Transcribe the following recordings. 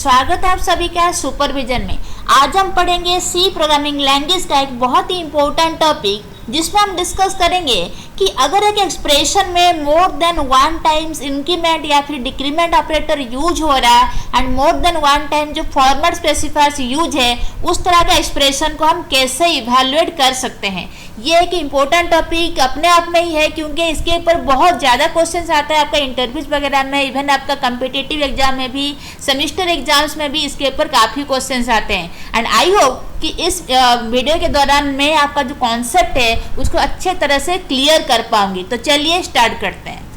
स्वागत है आप सभी का सुपरविजन में। आज हम पढ़ेंगे सी प्रोग्रामिंग लैंग्वेज का एक बहुत ही इंपॉर्टेंट टॉपिक, जिसमें हम डिस्कस करेंगे कि अगर एक एक्सप्रेशन में more than one times increment या फिर डिक्रीमेंट ऑपरेटर यूज हो रहा है and more then one time जो फॉर्मेट स्पेसिफायर्स यूज है, उस तरह का एक्सप्रेशन को हम कैसे इवैल्यूएट कर सकते हैं। ये एक इम्पोर्टेंट टॉपिक अपने आप में ही है, क्योंकि इसके ऊपर बहुत ज़्यादा क्वेश्चंस आता है आपका इंटरव्यूज वगैरह में, इवन आपका कम्पिटिटिव एग्जाम में भी, सेमिस्टर एग्जाम्स में भी इसके ऊपर काफ़ी क्वेश्चंस आते हैं। एंड आई होप कि इस वीडियो के दौरान मैं आपका जो कॉन्सेप्ट है उसको अच्छे तरह से क्लियर कर पाऊंगी। तो चलिए स्टार्ट करते हैं।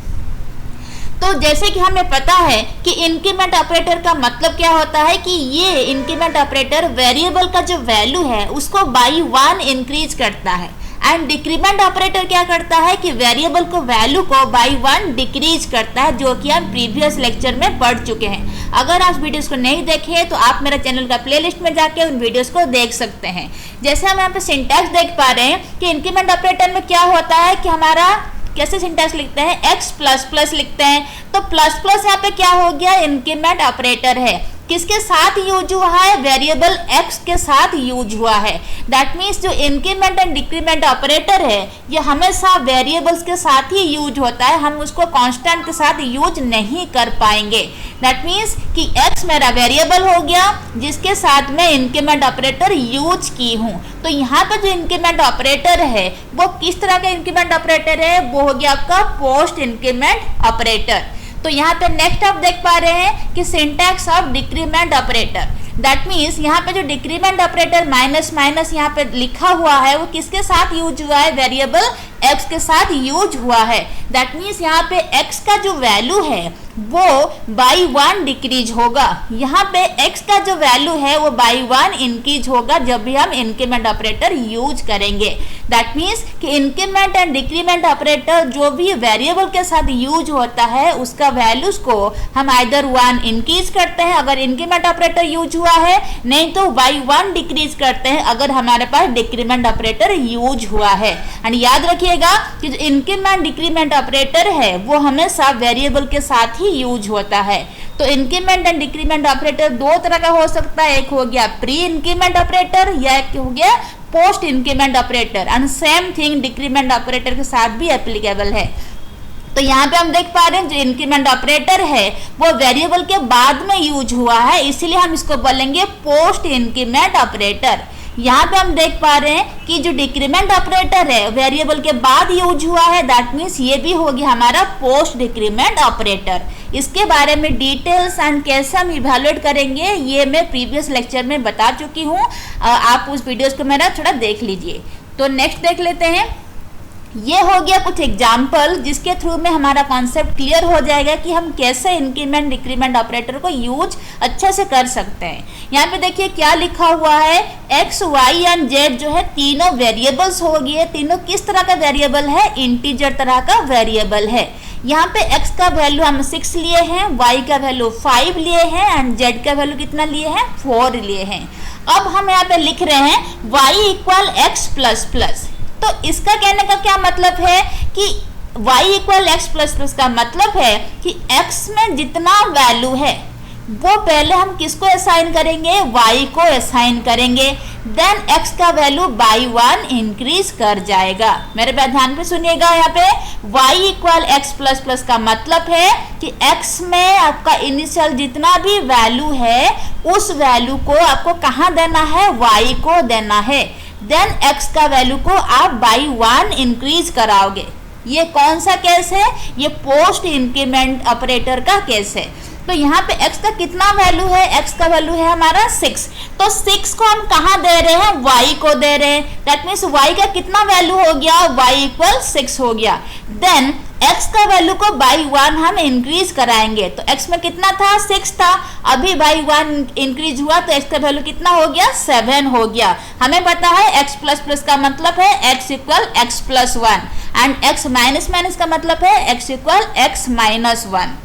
तो जैसे कि हमें पता है कि इंक्रीमेंट ऑपरेटर का मतलब क्या होता है कि ये इंक्रीमेंट ऑपरेटर वेरिएबल का जो वैल्यू है उसको बाई वन इंक्रीज करता है, एंड डिक्रीमेंट ऑपरेटर क्या करता है कि वेरिएबल को वैल्यू को बाई वन डिक्रीज करता है, जो कि हम प्रीवियस लेक्चर में पढ़ चुके हैं। अगर आप वीडियोस को नहीं देखे तो आप मेरे चैनल का प्लेलिस्ट में जाके उन वीडियोस को देख सकते हैं। जैसे हम यहाँ पे सिंटैक्स देख पा रहे हैं कि इंक्रीमेंट ऑपरेटर में क्या होता है कि हमारा कैसे सिंटैक्स लिखते हैं, x प्लस प्लस लिखते हैं। तो प्लस प्लस यहाँ पे क्या हो गया, इंक्रीमेंट ऑपरेटर है। किसके साथ यूज हुआ है, वेरिएबल x के साथ यूज हुआ है। दैट मीन्स जो इंक्रीमेंट एंड डिक्रीमेंट ऑपरेटर है ये हमेशा वेरिएबल्स के साथ ही यूज होता है, हम उसको कांस्टेंट के साथ यूज नहीं कर पाएंगे। दैट मीन्स कि x मेरा वेरिएबल हो गया जिसके साथ मैं इंक्रीमेंट ऑपरेटर यूज की हूँ। तो यहाँ पे जो इंक्रीमेंट ऑपरेटर है वो किस तरह का इंक्रीमेंट ऑपरेटर है, वो हो गया आपका पोस्ट इंक्रीमेंट ऑपरेटर। तो यहाँ पे नेक्स्ट आप देख पा रहे हैं कि syntax of decrement operator. That means यहाँ पे जो डिक्रीमेंट ऑपरेटर माइनस माइनस यहाँ पे लिखा हुआ है वो किसके साथ यूज हुआ है, वेरिएबल x के साथ यूज हुआ है। दैट मीन्स यहाँ पे x का जो वैल्यू है वो बाई वन डिक्रीज होगा, यहाँ पे x का जो वैल्यू है वो बाई वन इंक्रीज होगा जब भी हम इंक्रीमेंट ऑपरेटर यूज करेंगे। दैट मीन्स कि इंक्रीमेंट एंड डिक्रीमेंट ऑपरेटर जो भी वेरिएबल के साथ यूज होता है उसका वैल्यूज को हम आइदर वन इंक्रीज करते हैं अगर इंक्रीमेंट ऑपरेटर यूज हुआ है, नहीं तो बाई वन डिक्रीज करते हैं अगर हमारे पास डिक्रीमेंट ऑपरेटर यूज हुआ है। एंड याद रखिएगा कि जो इंक्रीमेंट डिक्रीमेंट ऑपरेटर है वो हमेशा वेरिएबल के साथ ही यूज होता है। तो इंक्रीमेंट एंड डिक्रीमेंट ऑपरेटर दो तरह का हो सकता है, एक हो गया प्री इंक्रीमेंट ऑपरेटर या एक हो गया post increment operator, and same thing decrement operator के साथ भी एप्लीकेबल है। तो यहाँ पे हम देख पा रहे हैं जो इंक्रीमेंट ऑपरेटर है वो वेरिएबल के बाद में यूज हुआ है, इसीलिए हम इसको बोलेंगे पोस्ट इंक्रीमेंट ऑपरेटर। यहाँ पे हम देख पा रहे हैं कि जो डिक्रीमेंट ऑपरेटर है वेरिएबल के बाद यूज हुआ है, दैट मीन्स ये भी हो गया हमारा पोस्ट डिक्रीमेंट ऑपरेटर। इसके बारे में डिटेल्स एंड कैसे हम इवैल्यूएट करेंगे ये मैं प्रीवियस लेक्चर में बता चुकी हूँ, आप उस वीडियोस को मेरा थोड़ा देख लीजिए। तो नेक्स्ट देख लेते हैं। ये हो गया कुछ एग्जाम्पल जिसके थ्रू में हमारा कॉन्सेप्ट क्लियर हो जाएगा कि हम कैसे इंक्रीमेंट डिक्रीमेंट ऑपरेटर को यूज अच्छे से कर सकते हैं। यहाँ पे देखिए क्या लिखा हुआ है, x, y एंड z जो है तीनों वेरिएबल्स हो गए। तीनों किस तरह का वेरिएबल है, इंटीजर तरह का वेरिएबल है। यहाँ पे x का वैल्यू हम 6 लिए हैं, y का वैल्यू 5 लिए हैं एंड z का वैल्यू कितना लिए हैं, 4 लिए हैं। अब हम यहाँ पे लिख रहे हैं y equal x plus plus. तो इसका कहने का क्या मतलब है कि y equal x plus plus का मतलब है कि x में जितना वैल्यू है वो पहले हम किसको असाइन करेंगे, y को असाइन करेंगे, देन x का वैल्यू बाई वन इंक्रीज कर जाएगा। मेरे बात ध्यान पे सुनिएगा, यहाँ पे y equal x plus plus का मतलब है कि x में आपका इनिशियल जितना भी वैल्यू है उस वैल्यू को आपको कहाँ देना है, y को देना है। देन x का वैल्यू को आप बाई वन इंक्रीज कराओगे। ये कौन सा केस है, ये पोस्ट इंक्रीमेंट ऑपरेटर का केस है। तो यहाँ पे x का कितना वैल्यू है, x का वैल्यू है हमारा 6। तो 6 को हम कहाँ दे रहे हैं, y को दे रहे हैं। दैट मीन्स y का कितना वैल्यू हो गया, y इक्वल 6 हो गया। देन x का वैल्यू को बाई वन हम इंक्रीज कराएंगे। तो x में कितना था, 6 था, अभी बाई वन इंक्रीज हुआ तो x का वैल्यू कितना हो गया, 7 हो गया। हमें पता है x प्लस प्लस का मतलब है x equal x plus 1 and x minus minus का मतलब है x इक्वल x माइनस 1।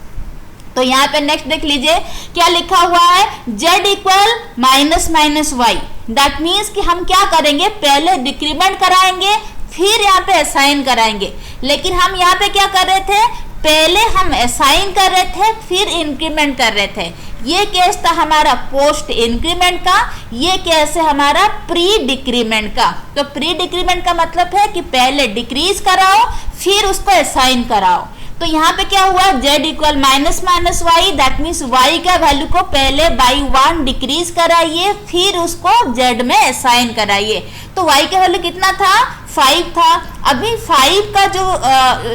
तो यहाँ पे नेक्स्ट देख लीजिए क्या लिखा हुआ है, z equal minus minus Y. That means कि हम क्या करेंगे, पहले डिक्रीमेंट कराएंगे फिर यहाँ पे असाइन कराएंगे। लेकिन हम यहाँ पे क्या कर रहे थे, पहले हम असाइन कर रहे थे फिर इंक्रीमेंट कर रहे थे। ये केस था हमारा पोस्ट इंक्रीमेंट का, ये केस है हमारा प्री डिक्रीमेंट का। तो प्री डिक्रीमेंट का मतलब है कि पहले डिक्रीज कराओ फिर उसको असाइन कराओ। तो यहाँ पे क्या हुआ, z equal minus minus Y, that means y का वैल्यू को पहले बाई 1 डिक्रीज कराइए फिर उसको z में असाइन कराइए। तो y का वैल्यू कितना था, 5 था। अभी 5 का जो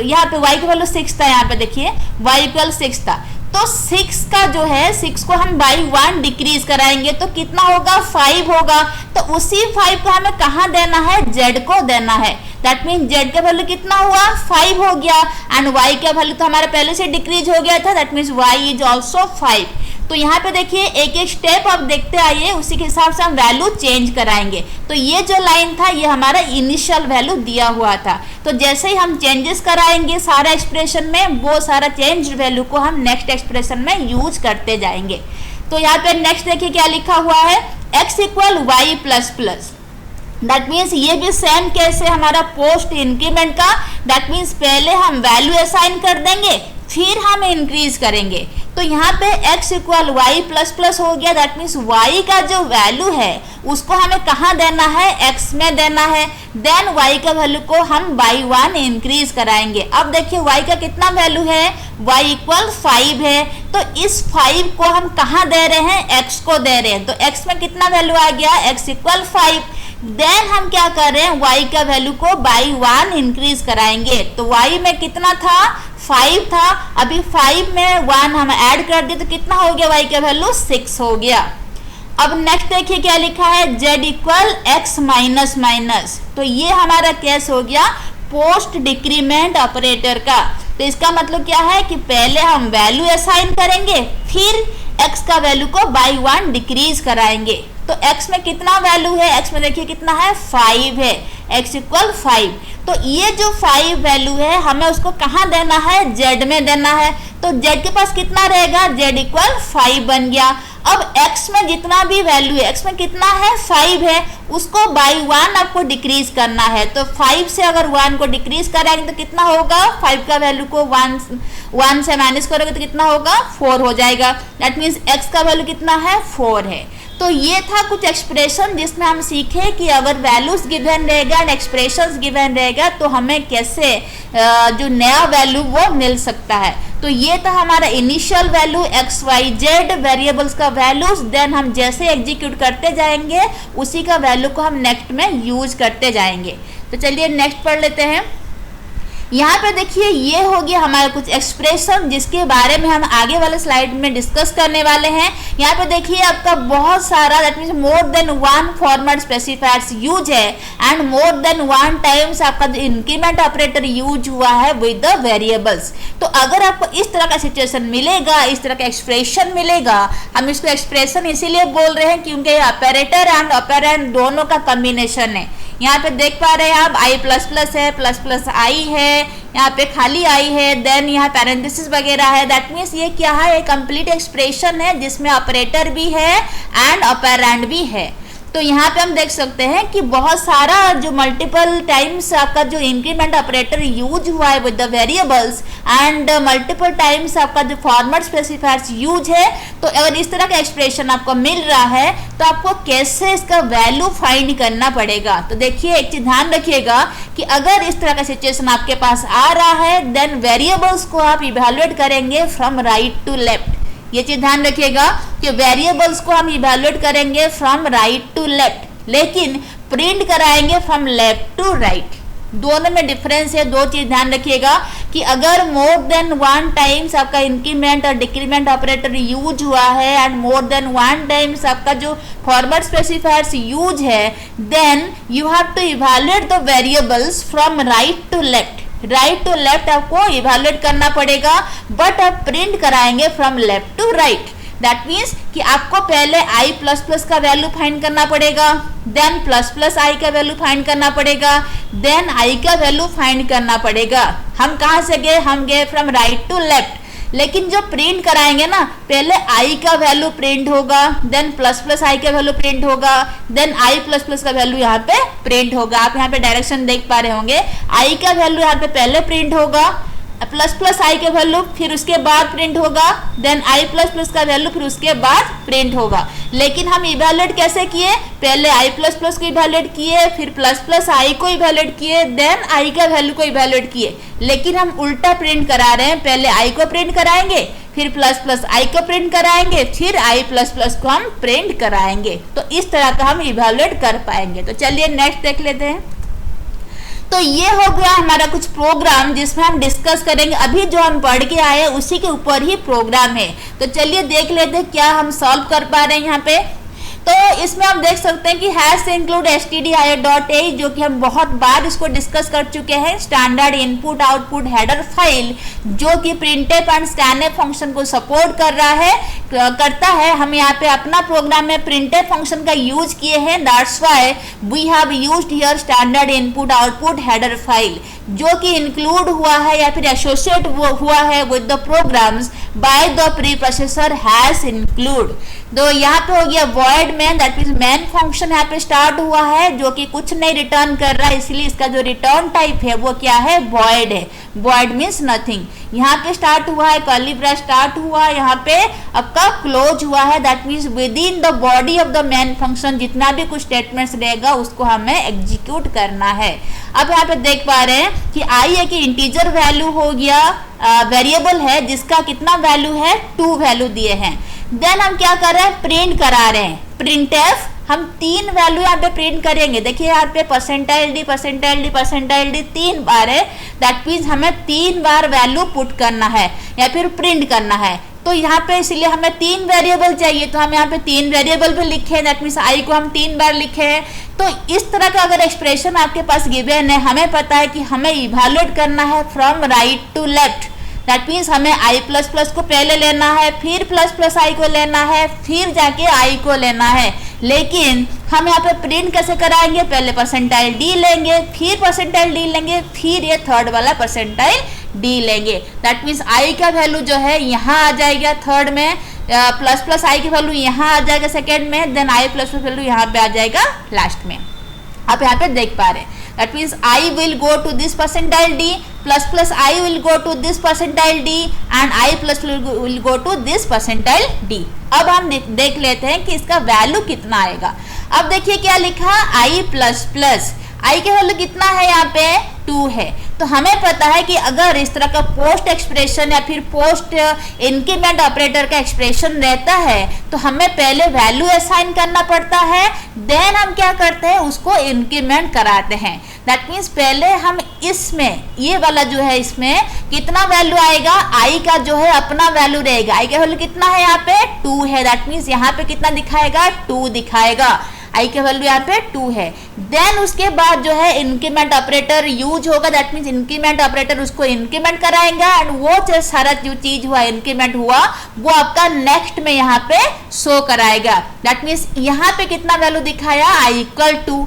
यहाँ पे y का वैल्यू 6 था, यहाँ पे देखिए y इक्वल 6 था। तो 6 का जो है 6 को हम बाई 1 डिक्रीज कराएंगे तो कितना होगा, 5 होगा। तो उसी 5 को हमें कहाँ देना है, z को देना है। दैट मीन z का वैल्यू कितना हुआ, 5 हो गया एंड y का वैल्यू तो हमारा पहले से डिक्रीज हो गया था, that means y is also 5। तो यहाँ पे देखिए एक एक स्टेप आप देखते आइए, उसी के हिसाब से हम वैल्यू चेंज कराएंगे। तो ये जो लाइन था ये हमारा इनिशियल वैल्यू दिया हुआ था। तो जैसे ही हम चेंजेस कराएंगे सारा एक्सप्रेशन में, वो सारा चेंज वैल्यू को हम नेक्स्ट एक्सप्रेशन में यूज करते जाएंगे। तो यहाँ पे नेक्स्ट देखिए क्या लिखा हुआ है, x equal Y plus plus. That means ये भी सेम केस है हमारा पोस्ट इंक्रीमेंट का। दैट मीन्स पहले हम वैल्यू असाइन कर देंगे फिर हम इंक्रीज करेंगे। तो यहाँ पे x equal Y plus plus हो गया। दैट मीन्स y का जो वैल्यू है उसको हमें कहाँ देना है, x में देना है। देन y का वैल्यू को हम बाई 1 इंक्रीज कराएंगे। अब देखिए y का कितना वैल्यू है, y इक्वल 5 है। तो इस 5 को हम कहाँ दे रहे हैं, x को दे रहे हैं। तो x में कितना वैल्यू आ गया, x इक्वल 5। देन हम क्या कर रहे हैं, y का वैल्यू को बाई 1 इंक्रीज कराएंगे। तो y में कितना था, 5 था। अभी 5 में 1 हम ऐड कर दिए तो कितना हो गया, y का वैल्यू 6 हो गया। अब नेक्स्ट देखिए क्या लिखा है, z equal x minus minus. तो ये हमारा केस हो गया पोस्ट डिक्रीमेंट ऑपरेटर का। तो इसका मतलब क्या है कि पहले हम वैल्यू असाइन करेंगे फिर x का वैल्यू को बाई 1 डिक्रीज कराएंगे। तो x में कितना वैल्यू है, x में देखिए कितना है, 5 है, x इक्वल 5। तो ये जो 5 वैल्यू है हमें उसको कहाँ देना है, z में देना है। तो z के पास कितना रहेगा, z इक्वल 5 बन गया। अब x में जितना भी वैल्यू है, x में कितना है, 5 है, उसको बाई 1 आपको डिक्रीज करना है। तो 5 से अगर 1 को डिक्रीज करेंगे तो कितना होगा, 5 का वैल्यू को 1 से माइनस करोगे तो कितना होगा, 4 हो जाएगा। दैट मीन्स x का वैल्यू कितना है, 4 है। तो ये था कुछ एक्सप्रेशन जिसमें हम सीखे कि अगर वैल्यूज गिवन रहेगा एंड एक्सप्रेशंस गिवन रहेगा तो हमें कैसे जो नया वैल्यू वो मिल सकता है। तो ये था हमारा initial value x y z variables का वैल्यूज। देन हम जैसे एग्जीक्यूट करते जाएंगे उसी का वैल्यू को हम नेक्स्ट में यूज करते जाएंगे। तो चलिए नेक्स्ट पढ़ लेते हैं। यहाँ पे देखिए ये हो गया हमारा कुछ एक्सप्रेशन जिसके बारे में हम आगे वाले स्लाइड में डिस्कस करने वाले हैं। यहाँ पे देखिए आपका बहुत सारा that means more than 1 format specifiers use है एंड मोर देन 1 टाइम्स आपका जो इंक्रीमेंट ऑपरेटर यूज हुआ है विद द वेरिएबल्स। तो अगर आपको इस तरह का सिचुएशन मिलेगा, इस तरह का एक्सप्रेशन मिलेगा, हम इसको एक्सप्रेशन इसीलिए बोल रहे हैं क्योंकि ऑपरेटर एंड ऑपरेंड दोनों का कॉम्बिनेशन है। यहाँ पे देख पा रहे हैं आप i प्लस प्लस है, प्लस प्लस i है, यहाँ पे खाली i है, देन यहाँ पैरेंथेसिस वगैरह है। दैट मीन्स ये क्या है, एक कंप्लीट एक्सप्रेशन है जिसमें ऑपरेटर भी है एंड ऑपरेंड भी है। तो यहाँ पे हम देख सकते हैं कि बहुत सारा जो मल्टीपल टाइम्स आपका जो इंक्रीमेंट ऑपरेटर यूज हुआ है with the variables and multiple times आपका जो फॉर्मेट स्पेसिफायर्स यूज है। तो अगर इस तरह का एक्सप्रेशन आपको मिल रहा है तो आपको कैसे इसका वैल्यू फाइंड करना पड़ेगा। तो देखिए एक चीज ध्यान रखिएगा कि अगर इस तरह का सिचुएशन आपके पास आ रहा है देन वेरिएबल्स को आप इवेल्युएट करेंगे फ्रॉम राइट टू लेफ्ट। ये चीज ध्यान रखिएगा कि वेरिएबल्स को हम इवेल्युएट करेंगे फ्रॉम राइट टू लेफ्ट, लेकिन प्रिंट कराएंगे फ्रॉम लेफ्ट टू राइट। दोनों में डिफरेंस है। दो चीज ध्यान रखिएगा कि अगर मोर देन 1 टाइम्स आपका इंक्रीमेंट और डिक्रीमेंट ऑपरेटर यूज हुआ है एंड मोर देन 1 टाइम्स आपका जो फॉर्मेट स्पेसिफायर्स यूज है, then you have to evaluate the variables from right to left. Right to left आपको इवेल्युएट करना पड़ेगा, बट आप प्रिंट कराएंगे from left to right. That means कि आपको पहले i प्लस प्लस का वैल्यू फाइंड करना पड़ेगा, देन प्लस प्लस i का वैल्यू फाइंड करना पड़ेगा, देन i का वैल्यू फाइंड करना पड़ेगा। हम कहाँ से गए, हम गए फ्रॉम राइट टू लेफ्ट। लेकिन जो प्रिंट कराएंगे ना, पहले i का वैल्यू प्रिंट होगा, देन प्लस प्लस i का वैल्यू प्रिंट होगा, देन i प्लस प्लस का वैल्यू यहाँ पे प्रिंट होगा। आप यहाँ पे डायरेक्शन देख पा रहे होंगे, i का वैल्यू यहाँ पे पहले प्रिंट होगा, प्लस प्लस आई के वैल्यू फिर उसके बाद प्रिंट होगा, देन आई प्लस प्लस का वैल्यू फिर उसके बाद प्रिंट होगा। लेकिन हम इवैल्यूएट कैसे किए, पहले आई प्लस प्लस को इवैल्यूएट किए, फिर प्लस प्लस आई को इवैल्यूएट किए, देन आई का वैल्यू को इवैल्यूएट किए। लेकिन हम उल्टा प्रिंट करा रहे हैं, पहले आई को प्रिंट कराएंगे, फिर प्लस प्लस आई को प्रिंट कराएंगे, फिर आई प्लस प्लस को हम प्रिंट कराएंगे। तो इस तरह का हम इवैल्यूएट कर पाएंगे। तो चलिए नेक्स्ट देख लेते हैं। तो ये हो गया हमारा कुछ प्रोग्राम जिसमें हम डिस्कस करेंगे, अभी जो हम पढ़ के आए उसी के ऊपर ही प्रोग्राम है। तो चलिए देख लेते हैं क्या हम सॉल्व कर पा रहे हैं यहाँ पे। तो इसमें हम देख सकते हैं कि हैश इंक्लूड stdio.h, जो कि हम बहुत बार इसको डिस्कस कर चुके हैं, standard input output header file जो कि प्रिंटफ एंड स्कैनफ फंक्शन को सपोर्ट करता है। हम यहाँ पे अपना प्रोग्राम में प्रिंटफ फंक्शन का यूज किए हैं, that's why we have used here standard input output header file, जो कि इंक्लूड हुआ है या फिर एसोसिएट हुआ है with the programs by the pre processor hash include. तो यहाँ पे हो गया void main, that means main function यहाँ पे स्टार्ट हुआ है जो कि कुछ नहीं रिटर्न कर रहा है, इसलिए इसका जो रिटर्न टाइप है वो क्या है, void है। void means nothing. यहाँ पे स्टार्ट हुआ है, कर्ली ब्रैकेट स्टार्ट हुआ, यहाँ पे आपका क्लोज हुआ है, that means with in the body of the main function जितना भी कुछ स्टेटमेंट्स रहेगा उसको हमें एग्जीक्यूट करना है। अब यहाँ पे देख पा रहे हैं कि आई है कि इंटीजर वैल्यू हो गया, वेरिएबल है जिसका कितना वैल्यू है, 2 वैल्यू दिए हैं। देन हम क्या कर रहे हैं, प्रिंट करा रहे हैं, प्रिंटफ हम 3 वैल्यू यहाँ पे प्रिंट करेंगे। देखिए यहाँ पे %d %d 3 बार है, दैट मीन्स हमें 3 बार वैल्यू पुट करना है या फिर प्रिंट करना है। तो यहाँ पे इसलिए हमें 3 वेरिएबल चाहिए, तो हम यहाँ पे 3 वेरिएबल भी लिखे, दैट मीन्स आई को हम 3 बार लिखे हैं। तो इस तरह का अगर एक्सप्रेशन आपके पास गिवन है, हमें पता है कि हमें इवैल्यूएट करना है from right to left, that means हमें आई प्लस प्लस को पहले लेना है, फिर प्लस प्लस आई को लेना है, फिर जाके आई को लेना है। लेकिन हम यहाँ पे प्रिंट कैसे कराएंगे, पहले %d लेंगे, फिर %d लेंगे, फिर ये थर्ड वाला %d लेंगे। दैट मीन्स आई का वैल्यू जो है यहाँ आ जाएगा थर्ड में, प्लस प्लस आई की वैल्यू यहाँ आ जाएगा सेकेंड में, then I plus plus value यहाँ पे आ जाएगा लास्ट में। आप यहाँ पे देख पा रहे हैं, that means I will go to this %d, plus plus I will go to this %d and I plus will go to this %d। अब हम देख लेते हैं कि इसका वैल्यू कितना आएगा। अब देखिए क्या लिखा, आई प्लस प्लस, आई का वैल्यू कितना है यहाँ पे, 2 है। तो हमें पता है कि अगर इस तरह का पोस्ट एक्सप्रेशन या फिर पोस्ट इंक्रीमेंट ऑपरेटर का एक्सप्रेशन रहता है तो हमें पहले वैल्यू असाइन करना पड़ता है, देन हम क्या करते हैं, उसको इंक्रीमेंट कराते हैं। दैट मीन्स पहले हम इसमें ये वाला जो है इसमें कितना वैल्यू आएगा, आई का जो है अपना वैल्यू रहेगा, आई का वैल्यू कितना है यहाँ पे 2 है, दैट मीन्स यहाँ पे कितना दिखाएगा, 2 दिखाएगा, आई का वैल्यू यहाँ पे 2 है। देन उसके बाद जो है इंक्रीमेंट ऑपरेटर यूज होगा, दैट मीन्स इंक्रीमेंट ऑपरेटर उसको इंक्रीमेंट कराएगा एंड वो सारा जो चीज हुआ इंक्रीमेंट हुआ वो आपका नेक्स्ट में यहाँ पे शो कराएगा। दैट मीन्स यहाँ पे कितना वैल्यू दिखाया, आई इक्वल 2,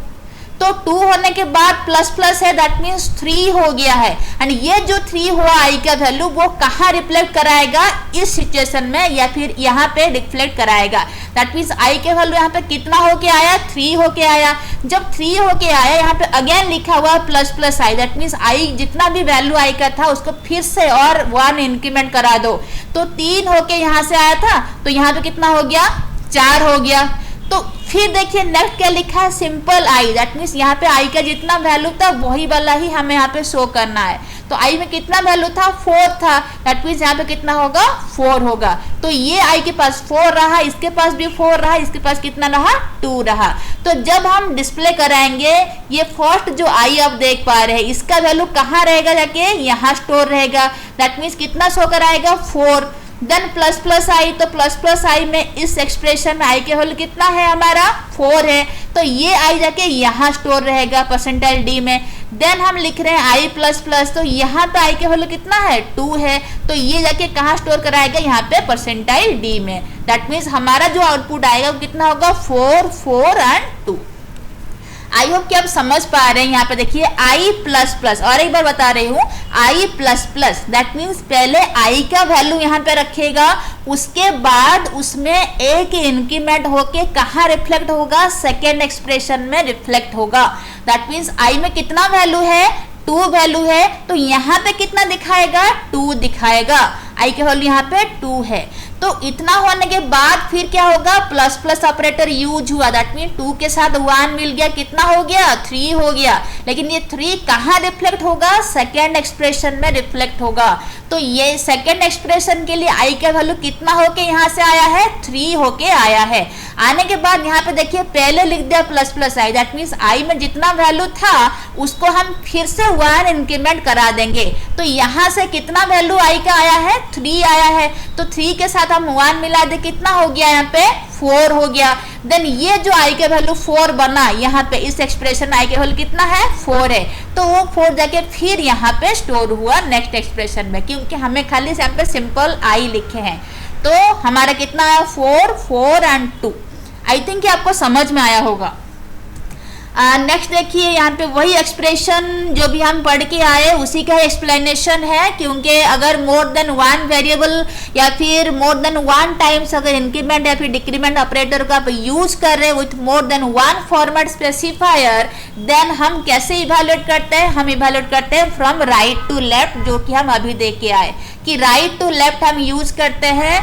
तो 2 होने के बाद प्लस प्लस है, दैट मीन्स 3 हो गया है। एंड ये जो 3 हुआ आई का वैल्यू वो कहाँ रिफ्लेक्ट कराएगा, इस सिचुएशन में या फिर यहाँ पे रिफ्लेक्ट कराएगा। दैट मीन्स आई के वैल्यू यहाँ पे कितना होके आया, 3 होके आया। जब 3 होके आया यहाँ पे अगेन लिखा हुआ plus plus I, that means आई जितना भी वैल्यू आई का था उसको फिर से और 1 इंक्रीमेंट करा दो, तो 3 होके यहाँ से आया था, तो यहाँ पे कितना हो गया, 4 हो गया। तो फिर देखिए नेक्स्ट क्या लिखा है, सिंपल आई, दैट मीन्स यहाँ पे आई का जितना वैल्यू था वही वाला ही हमें यहाँ पे शो करना है। तो आई में कितना वैल्यू था, 4 था, दैट मीन्स यहाँ पे कितना होगा, 4 होगा। तो ये आई के पास 4 रहा, इसके पास भी 4 रहा, इसके पास कितना रहा, 2 रहा। तो जब हम डिस्प्ले कराएंगे ये फर्स्ट जो आई आप देख पा रहे हैं इसका वैल्यू कहाँ रहेगा, जाके यहाँ स्टोर रहेगा, दैट मीन्स कितना शो कराएगा, 4। देन प्लस प्लस आई, तो प्लस प्लस आई में इस एक्सप्रेशन में आई के वैल्यू कितना है हमारा, 4 है, तो ये आई जाके यहाँ स्टोर रहेगा %d में। देन हम लिख रहे हैं आई प्लस प्लस, तो यहाँ पे आई के वैल्यू कितना है, 2 है, तो ये जाके कहाँ स्टोर कराएगा, यहाँ पे %d में। दैट मीन्स हमारा जो आउटपुट आएगा वो कितना होगा, 4 4 एंड 2। आई होप कि आप समझ पा रहे हैं। यहाँ पे देखिए आई प्लस प्लस, और एक बार बता रही हूँ, आई प्लस प्लस दैट मीन्स पहले आई का वैल्यू यहाँ पे रखेगा, उसके बाद उसमें एक इंक्रीमेंट होके कहाँ रिफ्लेक्ट होगा, सेकेंड एक्सप्रेशन में रिफ्लेक्ट होगा। दैट मीन्स आई में कितना वैल्यू है, 2 वैल्यू है तो यहाँ पे कितना दिखाएगा, 2 दिखाएगा। आई का वैल्यू यहाँ पे 2 है। तो इतना होने के बाद फिर क्या होगा, प्लस प्लस ऑपरेटर यूज हुआ, दैट मीन 2 के साथ 1 मिल गया, कितना हो गया, 3 हो गया। लेकिन ये 3 कहाँ रिफ्लेक्ट होगा, सेकेंड एक्सप्रेशन में रिफ्लेक्ट होगा। तो ये सेकेंड एक्सप्रेशन के लिए आई का वैल्यू कितना होके यहाँ से आया है, 3 होके आया है। आने के बाद यहाँ पे देखिए पहले लिख दिया plus plus I, that means आई में जितना वैल्यू था उसको हम फिर से 1 इंक्रीमेंट करा देंगे। तो यहाँ से कितना वैल्यू आई का आया है, 3 आया है। तो 3 के साथ हम 1 मिला दे, कितना हो गया यहाँ पे, 4 हो गया। देन ये जो आई का वैल्यू 4 बना यहाँ पे, इस एक्सप्रेशन आई का वैल्यू कितना है, 4 है। तो वो 4 जाके फिर यहाँ पे स्टोर हुआ नेक्स्ट एक्सप्रेशन में, क्योंकि हमें खाली यहाँ पे सिंपल आई लिखे हैं। तो हमारा कितना है, 4, 4 एंड 2। आई थिंक आपको समझ में आया होगा। नेक्स्ट देखिए यहाँ पे वही एक्सप्रेशन जो भी हम पढ़ के आए उसी का एक्सप्लेनेशन है, क्योंकि अगर मोर देन 1 वेरिएबल या फिर मोर देन 1 टाइम्स अगर इंक्रीमेंट या फिर डिक्रीमेंट ऑपरेटर का आप यूज कर रहे हैं with more than 1 format specifier, then हम कैसे इवैल्यूएट करते हैं, हम इवैल्यूएट करते हैं फ्रॉम राइट टू लेफ्ट, जो कि हम अभी देख के आए कि राइट टू लेफ्ट हम यूज करते हैं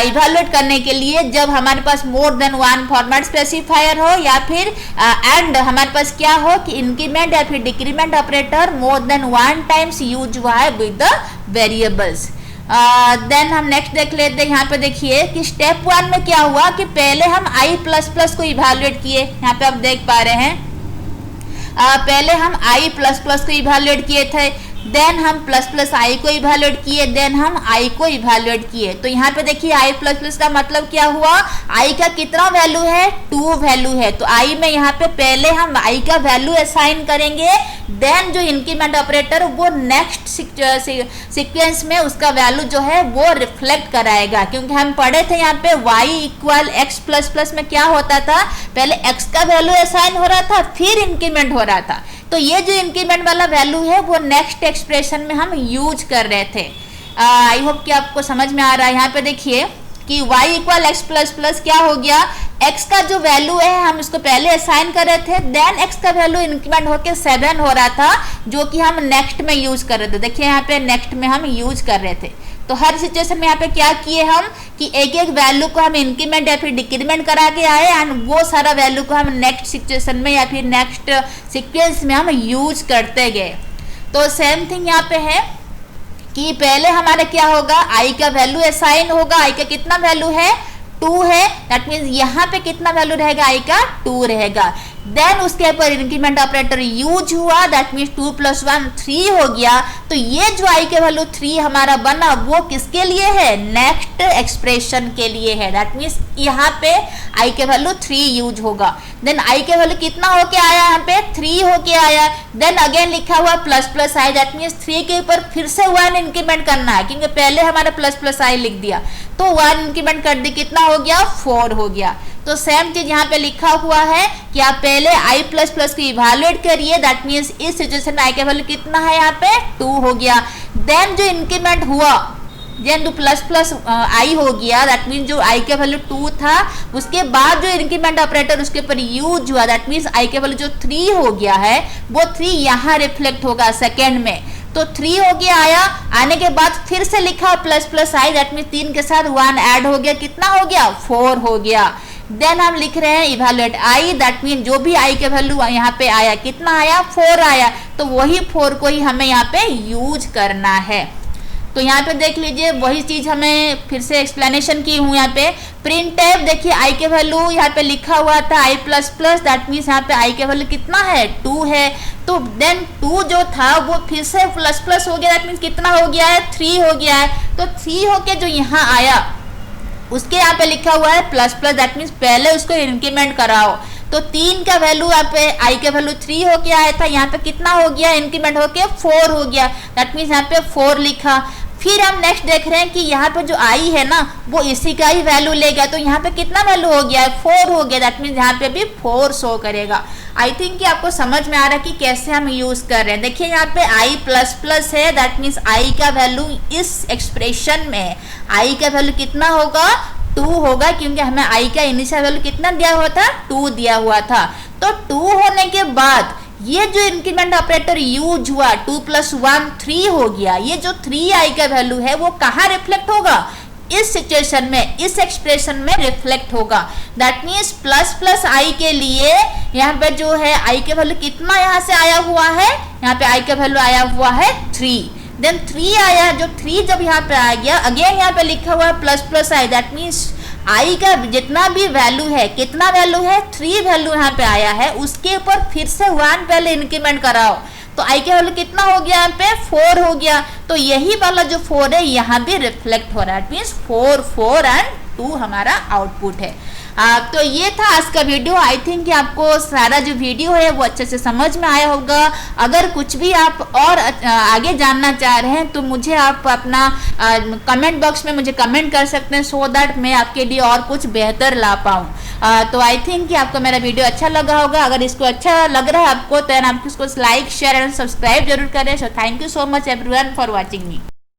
इवैल्यूएट करने के लिए जब हमारे पास मोर देन 1 फॉर्मेट स्पेसिफायर हो या फिर एंड हमारे पास क्या हो कि इंक्रीमेंट या फिर डिक्रीमेंट ऑपरेटर मोर देन 1 टाइम्स यूज हुआ है विद द वेरिएबल्स। देन हम नेक्स्ट देख लेते हैं। यहाँ पे देखिए कि स्टेप 1 में क्या हुआ कि पहले हम आई प्लस प्लस को इवैल्यूएट किए, यहाँ पे आप देख पा रहे हैं पहले हम आई प्लस प्लस को इवैल्यूएट किए थे, देन हम प्लस प्लस आई को इवैल्यूएट किए, देन हम आई को इवैल्यूएट किए। तो यहाँ पे देखिए आई प्लस प्लस का मतलब क्या हुआ, आई का कितना वैल्यू है, 2 वैल्यू है। तो आई में यहाँ पे पहले हम आई का वैल्यू असाइन करेंगे, देन जो इंक्रीमेंट ऑपरेटर वो नेक्स्ट सीक्वेंस में उसका वैल्यू जो है वो रिफ्लेक्ट कराएगा। क्योंकि हम पढ़े थे यहाँ पे y equal x plus plus में क्या होता था, पहले x का वैल्यू असाइन हो रहा था फिर इंक्रीमेंट हो रहा था। तो ये जो इंक्रीमेंट वाला वैल्यू है वो नेक्स्ट एक्सप्रेशन में हम यूज कर रहे थे। आई होप कि आपको समझ में आ रहा है। यहाँ पे देखिए कि y equal x plus plus क्या हो गया, x का जो वैल्यू है हम इसको पहले असाइन कर रहे थे, देन x का वैल्यू इंक्रीमेंट होके 7 हो रहा था जो कि हम नेक्स्ट में यूज कर रहे थे। देखिए यहाँ पे नेक्स्ट में हम यूज कर रहे थे। तो हर सिचुएशन में यहाँ पे क्या किए हम कि एक एक वैल्यू को हम इंक्रीमेंट या फिर डिक्रीमेंट करा के आए एंड वो सारा वैल्यू को हम नेक्स्ट सिचुएशन में या फिर नेक्स्ट सीक्वेंस में हम यूज करते गए। तो सेम थिंग यहाँ पे है कि पहले हमारा क्या होगा, आई का वैल्यू असाइन होगा, आई का कितना वैल्यू है, 2 है, दैट मीन्स यहाँ पे कितना वैल्यू रहेगा, आई का 2 रहेगा। देन उसके ऊपर इंक्रीमेंट ऑपरेटर यूज हुआ, दैट मीन्स 2 + 1 3 हो गया। तो ये जो आई के वैल्यू 3 हमारा बना वो किसके लिए है, नेक्स्ट एक्सप्रेशन के लिए है। दैट मीन्स यहाँ पे आई के वैल्यू 3 यूज होगा। देन आई के वैल्यू कितना होके आया, यहाँ पे 3 होके आया। देन अगेन लिखा हुआ plus plus I, that means 3 के ऊपर फिर से 1 इंक्रीमेंट करना है, क्योंकि पहले हमारा प्लस प्लस आई लिख दिया तो 1 इंक्रीमेंट कर दी, कितना हो गया, 4 हो गया। तो सेम चीज यहाँ पे लिखा हुआ है कि आप पहले आई प्लस प्लस को इवैल्यूएट करिए, दैट मीन्स इस सिचुएशन में आई का वैल्यू कितना है, यहाँ पे 2 हो गया। देन जो इंक्रीमेंट हुआ, देन जो प्लस प्लस आई हो गया, दैट मीन्स जो आई का वैल्यू 2 था उसके बाद जो इंक्रीमेंट ऑपरेटर उसके ऊपर यूज हुआ, दैट मीन्स आई का वैल्यू जो 3 हो गया है वो 3 यहाँ रिफ्लेक्ट होगा सेकेंड में। तो 3 हो गया आया, आने के बाद फिर से लिखा plus plus I, that means 3 के साथ 1 ऐड हो गया, कितना हो गया, 4 हो गया। देन हम लिख रहे हैं इवैल्यूएट आई, दैट मीन जो भी आई के वैल्यू यहाँ पे आया कितना आया, 4 आया। तो वही 4 को ही हमें यहाँ पे यूज करना है। तो यहाँ पे देख लीजिए वही चीज हमें फिर से एक्सप्लेनेशन की हूँ। यहाँ पे प्रिंट टैब देखिए आई के वैल्यू यहाँ पे लिखा हुआ था आई प्लस प्लस, दैट मीन्स यहाँ पे आई के वैल्यू कितना है, 2 है। तो देन 2 जो था वो फिर से प्लस प्लस हो गया, दैट मीन्स कितना हो गया है, 3 हो गया है। तो 3 होके जो यहाँ आया उसके यहाँ पे लिखा हुआ है प्लस प्लस, दैट मीन्स पहले उसको इंक्रीमेंट कराओ। तो 3 का वैल्यू यहाँ पे आई का वैल्यू 3 होके आया था, यहाँ पे कितना हो गया, इंक्रीमेंट होके 4 हो गया, दैट मीन्स यहाँ पे 4 लिखा। फिर हम नेक्स्ट देख रहे हैं कि यहाँ पे जो आई है ना वो इसी का ही वैल्यू लेगा, तो यहाँ पे कितना वैल्यू हो गया है, 4 हो गया, दैट मीन्स यहाँ पे भी 4 शो करेगा। आई थिंक कि आपको समझ में आ रहा है कि कैसे हम यूज कर रहे हैं। देखिए यहाँ पे आई प्लस प्लस है, दैट मीन्स आई का वैल्यू इस एक्सप्रेशन में आई का वैल्यू कितना होगा, 2 होगा, क्योंकि हमें आई का इनिशियल वैल्यू कितना दिया हुआ था, 2 दिया हुआ था। तो 2 होने के बाद ये जो इंक्रीमेंट ऑपरेटर यूज हुआ 2 + 1 3 हो गया, ये जो 3i का वैल्यू है वो कहाँ रिफ्लेक्ट होगा, इस सिचुएशन में, इस एक्सप्रेशन में रिफ्लेक्ट होगा। दैट मीन्स प्लस प्लस आई के लिए यहाँ पे जो है आई के वैल्यू कितना यहाँ से आया हुआ है, यहाँ पे आई का वैल्यू आया हुआ है 3, देन 3 आया, जो 3 जब यहाँ पे आ गया, अगेन यहाँ पे लिखा हुआ है plus plus I, that means आई का जितना भी वैल्यू है, कितना वैल्यू है 3 वैल्यू यहाँ पे आया है, उसके ऊपर फिर से 1 पहले इंक्रीमेंट कराओ, तो आई का वैल्यू कितना हो गया यहाँ पे 4 हो गया। तो यही वाला जो 4 है यहाँ भी रिफ्लेक्ट हो रहा है, मीन्स 4 4 एंड 2 हमारा आउटपुट है। तो ये था आज का वीडियो। आई थिंक कि आपको सारा जो वीडियो है वो अच्छे से समझ में आया होगा। अगर कुछ भी आप और आगे जानना चाह रहे हैं तो मुझे आप अपना कमेंट बॉक्स में मुझे कमेंट कर सकते हैं, सो दैट मैं आपके लिए और कुछ बेहतर ला पाऊँ। तो आई थिंक कि आपको मेरा वीडियो अच्छा लगा होगा। अगर इसको अच्छा लग रहा है आपको तो आप इसको लाइक शेयर एंड सब्सक्राइब जरूर करें। So thank you so much everyone for watching me.